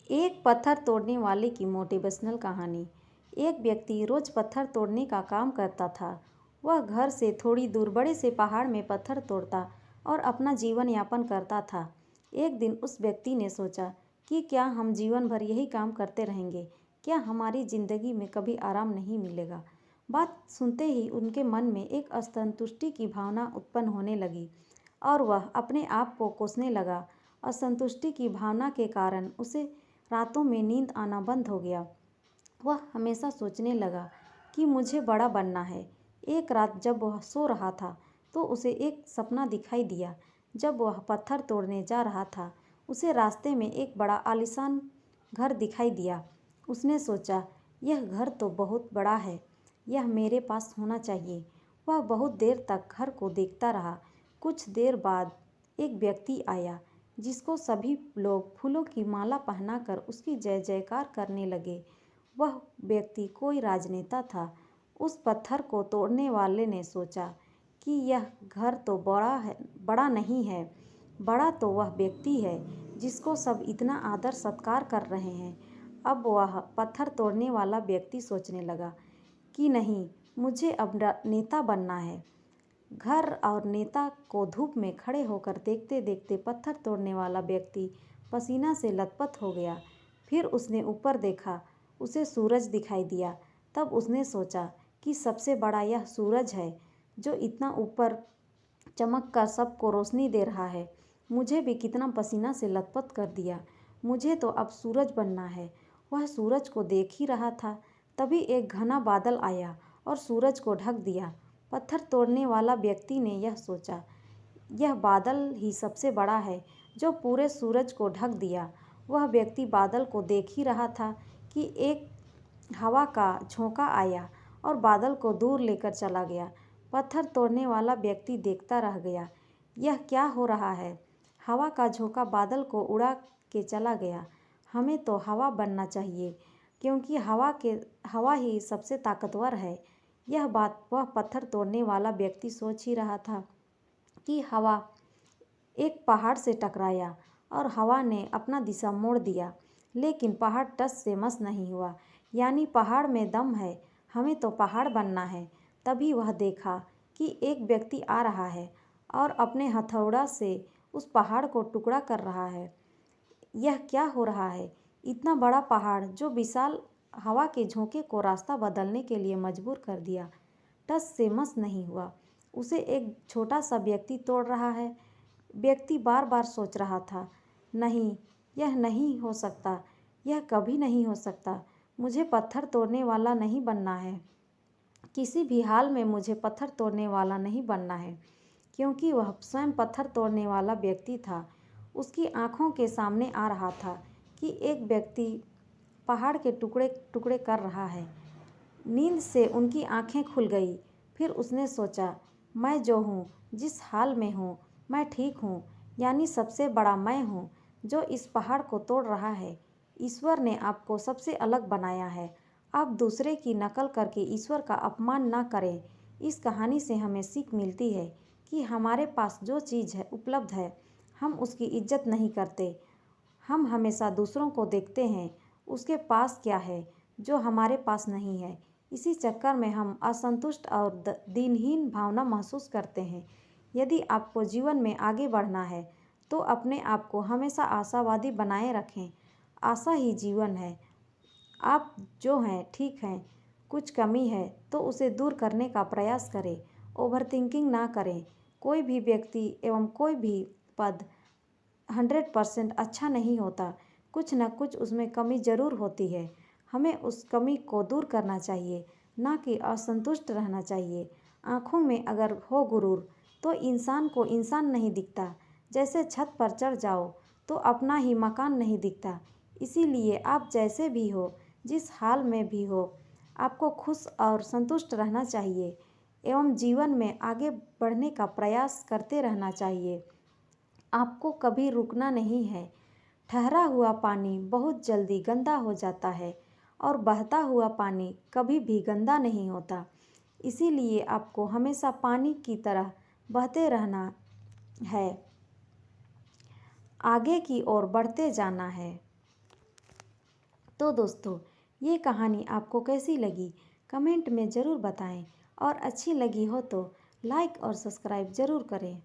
एक पत्थर तोड़ने वाले की मोटिवेशनल कहानी। एक व्यक्ति रोज पत्थर तोड़ने का काम करता था। वह घर से थोड़ी दूर बड़े से पहाड़ में पत्थर तोड़ता और अपना जीवन यापन करता था। एक दिन उस व्यक्ति ने सोचा कि क्या हम जीवन भर यही काम करते रहेंगे? क्या हमारी जिंदगी में कभी आराम नहीं मिलेगा? बात सुनते ही उनके मन में एक असंतुष्टि की भावना उत्पन्न होने लगी और वह अपने आप को कोसने लगा। असंतुष्टि की भावना के कारण उसे रातों में नींद आना बंद हो गया। वह हमेशा सोचने लगा कि मुझे बड़ा बनना है। एक रात जब वह सो रहा था तो उसे एक सपना दिखाई दिया। जब वह पत्थर तोड़ने जा रहा था, उसे रास्ते में एक बड़ा आलीशान घर दिखाई दिया। उसने सोचा, यह घर तो बहुत बड़ा है, यह मेरे पास होना चाहिए। वह बहुत देर तक घर को देखता रहा। कुछ देर बाद एक व्यक्ति आया जिसको सभी लोग फूलों की माला पहनाकर उसकी जय जयकार करने लगे। वह व्यक्ति कोई राजनेता था। उस पत्थर को तोड़ने वाले ने सोचा कि यह घर तो बड़ा नहीं है, बड़ा तो वह व्यक्ति है जिसको सब इतना आदर सत्कार कर रहे हैं। अब वह पत्थर तोड़ने वाला व्यक्ति सोचने लगा कि नहीं, मुझे अब नेता बनना है। घर और नेता को धूप में खड़े होकर देखते देखते पत्थर तोड़ने वाला व्यक्ति पसीना से लथपथ हो गया। फिर उसने ऊपर देखा, उसे सूरज दिखाई दिया। तब उसने सोचा कि सबसे बड़ा यह सूरज है जो इतना ऊपर चमक कर सबको रोशनी दे रहा है। मुझे भी कितना पसीना से लथपथ कर दिया। मुझे तो अब सूरज बनना है। वह सूरज को देख ही रहा था, तभी एक घना बादल आया और सूरज को ढक दिया। पत्थर तोड़ने वाला व्यक्ति ने यह सोचा, यह बादल ही सबसे बड़ा है जो पूरे सूरज को ढक दिया। वह व्यक्ति बादल को देख ही रहा था कि एक हवा का झोंका आया और बादल को दूर लेकर चला गया। पत्थर तोड़ने वाला व्यक्ति देखता रह गया, यह क्या हो रहा है? हवा का झोंका बादल को उड़ा के चला गया। हमें तो हवा बनना चाहिए, क्योंकि हवा ही सबसे ताकतवर है। यह बात वह पत्थर तोड़ने वाला व्यक्ति सोच ही रहा था कि हवा एक पहाड़ से टकराया और हवा ने अपना दिशा मोड़ दिया, लेकिन पहाड़ टस से मस नहीं हुआ। यानी पहाड़ में दम है, हमें तो पहाड़ बनना है। तभी वह देखा कि एक व्यक्ति आ रहा है और अपने हथौड़ा से उस पहाड़ को टुकड़ा कर रहा है। यह क्या हो रहा है? इतना बड़ा पहाड़ जो विशाल हवा के झोंके को रास्ता बदलने के लिए मजबूर कर दिया, टस से मस नहीं हुआ। उसे एक छोटा सा व्यक्ति तोड़ रहा है। व्यक्ति बार बार सोच रहा था, नहीं, यह नहीं हो सकता, यह कभी नहीं हो सकता। मुझे पत्थर तोड़ने वाला नहीं बनना है। किसी भी हाल में मुझे पत्थर तोड़ने वाला नहीं बनना है, क्योंकि वह स्वयं पत्थर तोड़ने वाला व्यक्ति था। उसकी आंखों के सामने आ रहा था कि एक व्यक्ति पहाड़ के टुकड़े टुकड़े कर रहा है। नींद से उनकी आंखें खुल गई। फिर उसने सोचा, मैं जो हूँ, जिस हाल में हूँ, मैं ठीक हूँ। यानी सबसे बड़ा मैं हूँ जो इस पहाड़ को तोड़ रहा है। ईश्वर ने आपको सबसे अलग बनाया है। आप दूसरे की नकल करके ईश्वर का अपमान ना करें। इस कहानी से हमें सीख मिलती है कि हमारे पास जो चीज़ है उपलब्ध है, हम उसकी इज्जत नहीं करते। हम हमेशा दूसरों को देखते हैं, उसके पास क्या है जो हमारे पास नहीं है। इसी चक्कर में हम असंतुष्ट और दीनहीन भावना महसूस करते हैं। यदि आपको जीवन में आगे बढ़ना है तो अपने आप को हमेशा आशावादी बनाए रखें। आशा ही जीवन है। आप जो हैं ठीक हैं, कुछ कमी है तो उसे दूर करने का प्रयास करें। ओवरथिंकिंग ना करें। कोई भी व्यक्ति एवं कोई भी पद 100% अच्छा नहीं होता। कुछ न कुछ उसमें कमी ज़रूर होती है। हमें उस कमी को दूर करना चाहिए, ना कि असंतुष्ट रहना चाहिए। आँखों में अगर हो गुरूर तो इंसान को इंसान नहीं दिखता। जैसे छत पर चढ़ जाओ तो अपना ही मकान नहीं दिखता। इसीलिए आप जैसे भी हो, जिस हाल में भी हो, आपको खुश और संतुष्ट रहना चाहिए एवं जीवन में आगे बढ़ने का प्रयास करते रहना चाहिए। आपको कभी रुकना नहीं है। ठहरा हुआ पानी बहुत जल्दी गंदा हो जाता है और बहता हुआ पानी कभी भी गंदा नहीं होता। इसीलिए आपको हमेशा पानी की तरह बहते रहना है, आगे की ओर बढ़ते जाना है। तो दोस्तों, ये कहानी आपको कैसी लगी कमेंट में ज़रूर बताएं और अच्छी लगी हो तो लाइक और सब्सक्राइब ज़रूर करें।